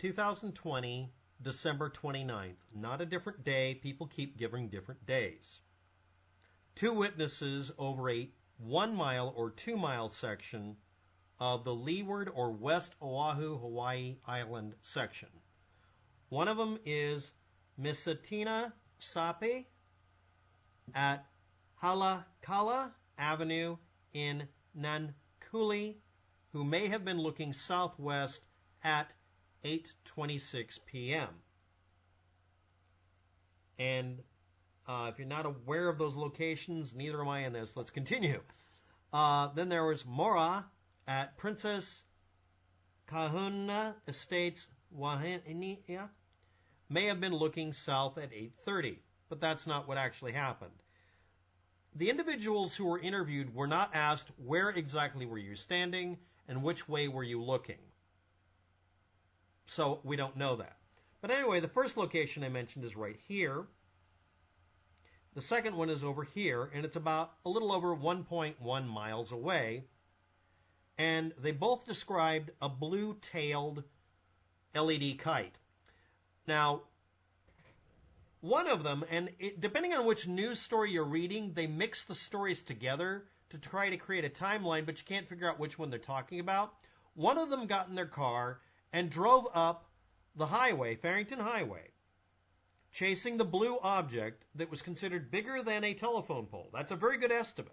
2020, December 29th. Not a different day. People keep giving different days. Two witnesses over a 1 mile or 2 mile section of the Leeward or West Oahu, Hawaii Island section. One of them is Misatina Sape at Halakala Avenue in Nankuli, who may have been looking southwest at 8:26 p.m. And if you're not aware of those locations, neither am I in this. Let's continue. Then there was Mora at Princess Kahuna Estates, Wahania, may have been looking south at 8:30, but that's not what actually happened. The individuals who were interviewed were not asked where exactly were you standing and which way were you looking. So we don't know that. But anyway, the first location I mentioned is right here. The second one is over here, and it's about a little over 1.1 miles away. And they both described a blue-tailed LED kite. Now, one of them, and depending on which news story you're reading, they mix the stories together to try to create a timeline, but you can't figure out which one they're talking about. One of them got in their car and drove up the highway, Farrington Highway, chasing the blue object that was considered bigger than a telephone pole. That's a very good estimate.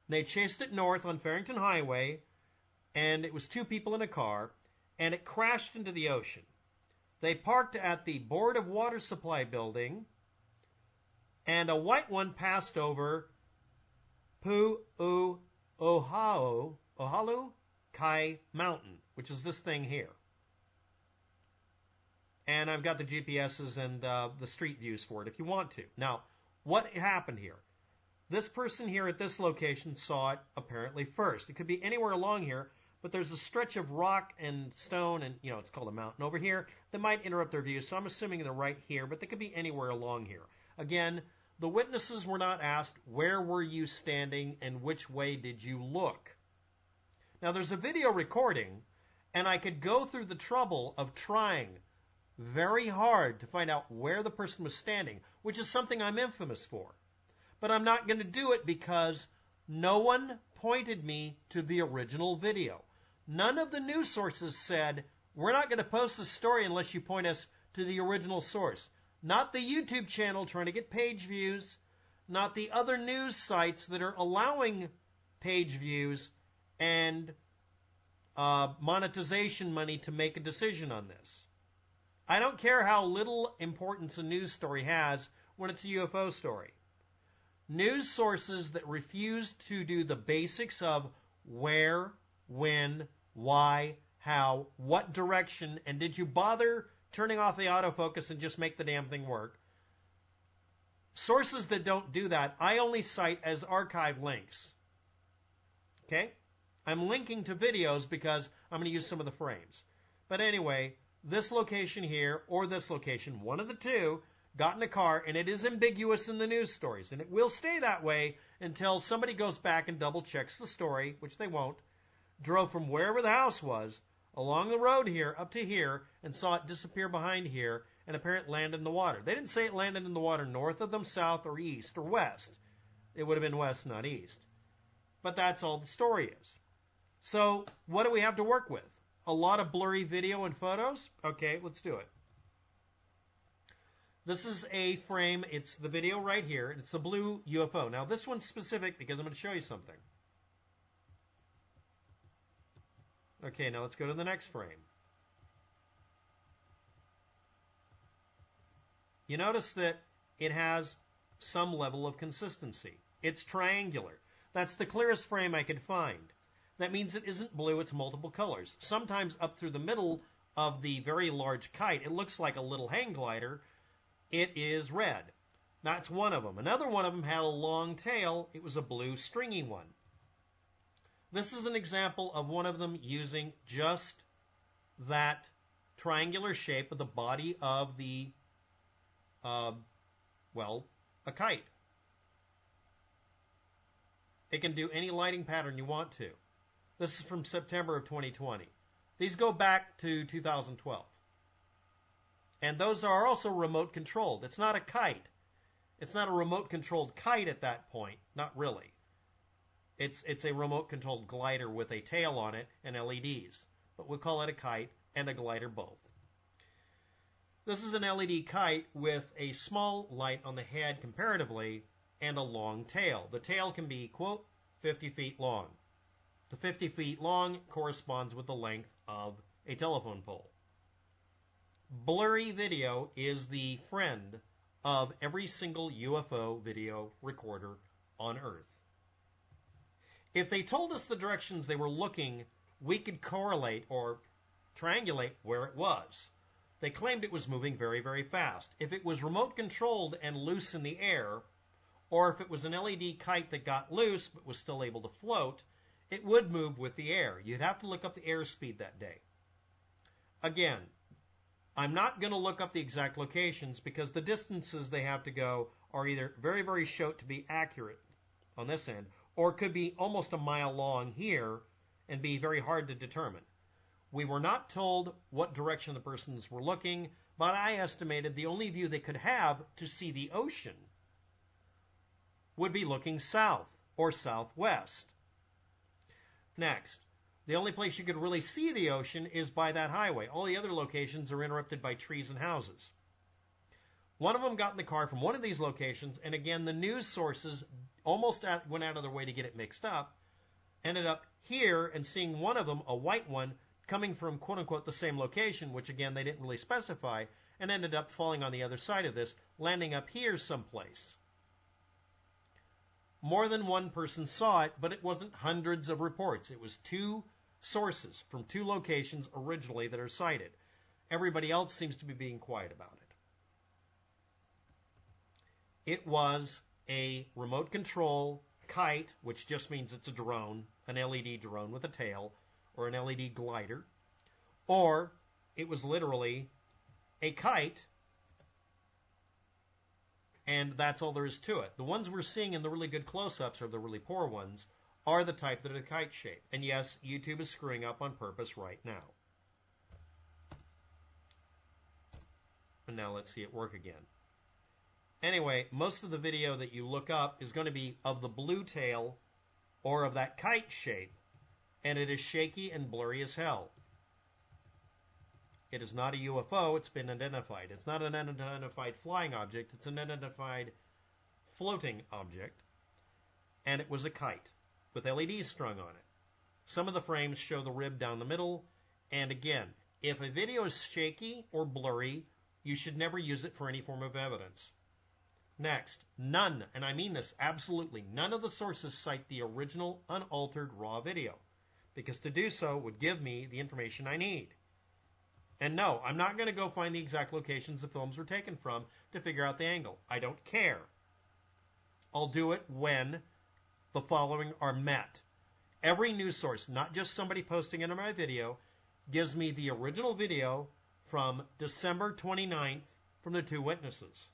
They chased it north on Farrington Highway, and it was two people in a car, and it crashed into the ocean. They parked at the Board of Water Supply building, and a white one passed over Pu'u Ohalu Kai Mountain, which is this thing here. And I've got the GPSs and the street views for it if you want to. Now, what happened here? This person here at this location saw it apparently first. It could be anywhere along here, but there's a stretch of rock and stone and, it's called a mountain over here that might interrupt their view. So I'm assuming they're right here, but they could be anywhere along here. Again, the witnesses were not asked where were you standing and which way did you look. Now, there's a video recording, and I could go through the trouble of trying very hard to find out where the person was standing, which is something I'm infamous for. But I'm not going to do it because no one pointed me to the original video. None of the news sources said, we're not going to post this story unless you point us to the original source. Not the YouTube channel trying to get page views, not the other news sites that are allowing page views and monetization money to make a decision on this. I don't care how little importance a news story has when it's a UFO story. News sources that refuse to do the basics of where, when, why, how, what direction, and did you bother turning off the autofocus and just make the damn thing work? Sources that don't do that, I only cite as archive links. Okay? I'm linking to videos because I'm going to use some of the frames. But anyway, this location here, or this location, one of the two, got in a car, and it is ambiguous in the news stories, and it will stay that way until somebody goes back and double checks the story, which they won't, drove from wherever the house was, along the road here, up to here, and saw it disappear behind here, and apparently landed in the water. They didn't say it landed in the water north of them, south, or east, or west. It would have been west, not east. But that's all the story is. So, what do we have to work with? A lot of blurry video and photos? Okay, let's do it. This is a frame. It's the video right here. It's the blue UFO. Now, this one's specific because I'm going to show you something. Okay, now let's go to the next frame. You notice that it has some level of consistency. It's triangular. That's the clearest frame I could find. That means it isn't blue, it's multiple colors. Sometimes up through the middle of the very large kite, it looks like a little hang glider. It is red. That's one of them. Another one of them had a long tail. It was a blue stringy one. This is an example of one of them using just that triangular shape of the body of the, a kite. It can do any lighting pattern you want to. This is from September of 2020. These go back to 2012. And those are also remote controlled. It's not a kite. It's not a remote controlled kite at that point. Not really. It's a remote controlled glider with a tail on it and LEDs. But we'll call it a kite and a glider both. This is an LED kite with a small light on the head comparatively and a long tail. The tail can be, quote, 50 feet long. The 50 feet long corresponds with the length of a telephone pole. Blurry video is the friend of every single UFO video recorder on Earth. If they told us the directions they were looking, we could correlate or triangulate where it was. They claimed it was moving very, very fast. If it was remote controlled and loose in the air, or if it was an LED kite that got loose but was still able to float, it would move with the air. You'd have to look up the airspeed that day. Again, I'm not going to look up the exact locations because the distances they have to go are either very, very short to be accurate on this end, or could be almost a mile long here and be very hard to determine. We were not told what direction the persons were looking, but I estimated the only view they could have to see the ocean would be looking south or southwest. Next, the only place you could really see the ocean is by that highway. All the other locations are interrupted by trees and houses. One of them got in the car from one of these locations, and again, the news sources almost went out of their way to get it mixed up, ended up here and seeing one of them, a white one, coming from quote-unquote the same location, which again they didn't really specify, and ended up falling on the other side of this, landing up here someplace. More than one person saw it, but it wasn't hundreds of reports. It was two sources from two locations originally that are cited. Everybody else seems to be being quiet about it. It was a remote control kite, which just means it's a drone, an LED drone with a tail, or an LED glider, or it was literally a kite, and that's all there is to it. The ones we're seeing in the really good close-ups, or the really poor ones, are the type that are kite shape. And yes, YouTube is screwing up on purpose right now. And now let's see it work again. Anyway, most of the video that you look up is going to be of the blue tail or of that kite shape, and it is shaky and blurry as hell. It is not a UFO, it's been identified. It's not an unidentified flying object, it's an unidentified floating object, and it was a kite with LEDs strung on it. Some of the frames show the rib down the middle, and again, if a video is shaky or blurry, you should never use it for any form of evidence. Next, none, and I mean this absolutely, none of the sources cite the original unaltered raw video, because to do so would give me the information I need. And no, I'm not going to go find the exact locations the films were taken from to figure out the angle. I don't care. I'll do it when the following are met. Every news source, not just somebody posting it on my video, gives me the original video from December 29th from the two witnesses.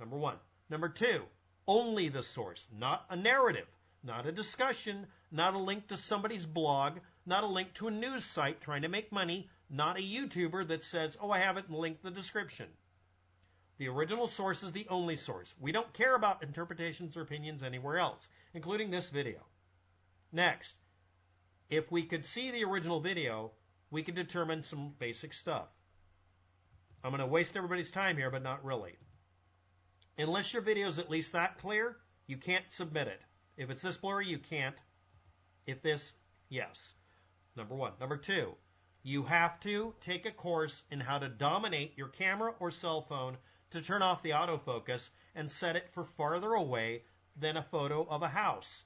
Number one. Number two, only the source, not a narrative, not a discussion, not a link to somebody's blog, not a link to a news site trying to make money, not a YouTuber that says, oh, I have it and linked the description. The original source is the only source. We don't care about interpretations or opinions anywhere else, including this video. Next, if we could see the original video, we could determine some basic stuff. I'm going to waste everybody's time here, but not really. Unless your video is at least that clear, you can't submit it. If it's this blurry, you can't. If this, yes. Number one. Number two, you have to take a course in how to dominate your camera or cell phone to turn off the autofocus and set it for farther away than a photo of a house.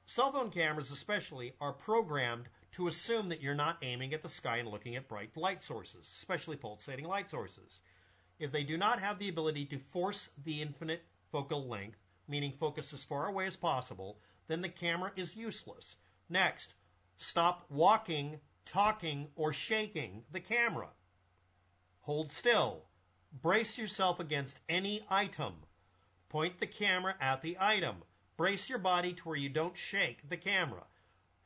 Cell phone cameras especially are programmed to assume that you're not aiming at the sky and looking at bright light sources, especially pulsating light sources. If they do not have the ability to force the infinite focal length, meaning focus as far away as possible, then the camera is useless. Next, stop walking, talking, or shaking the camera. Hold still. Brace yourself against any item. Point the camera at the item. Brace your body to where you don't shake the camera.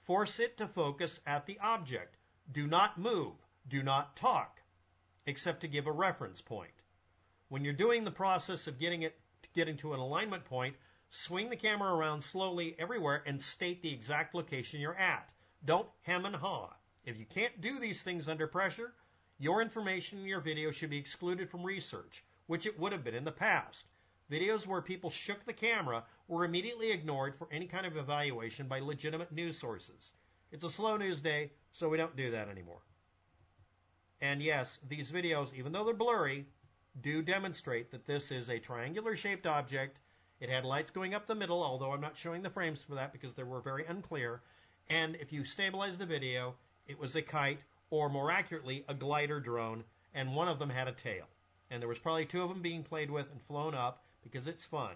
Force it to focus at the object. Do not move. Do not talk. except to give a reference point. When you're doing the process of getting to an alignment point, swing the camera around slowly everywhere and state the exact location you're at. Don't hem and haw. If you can't do these things under pressure, your information in your video should be excluded from research, which it would have been in the past. Videos where people shook the camera were immediately ignored for any kind of evaluation by legitimate news sources. It's a slow news day, so we don't do that anymore. And yes, these videos, even though they're blurry, do demonstrate that this is a triangular-shaped object. It had lights going up the middle, although I'm not showing the frames for that because they were very unclear. And if you stabilize the video, it was a kite, or more accurately, a glider drone, and one of them had a tail. And there was probably 2 of them being played with and flown up because it's fun.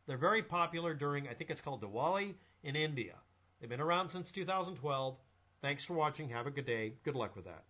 They're very popular during, I think it's called Diwali in India. They've been around since 2012. Thanks for watching. Have a good day. Good luck with that.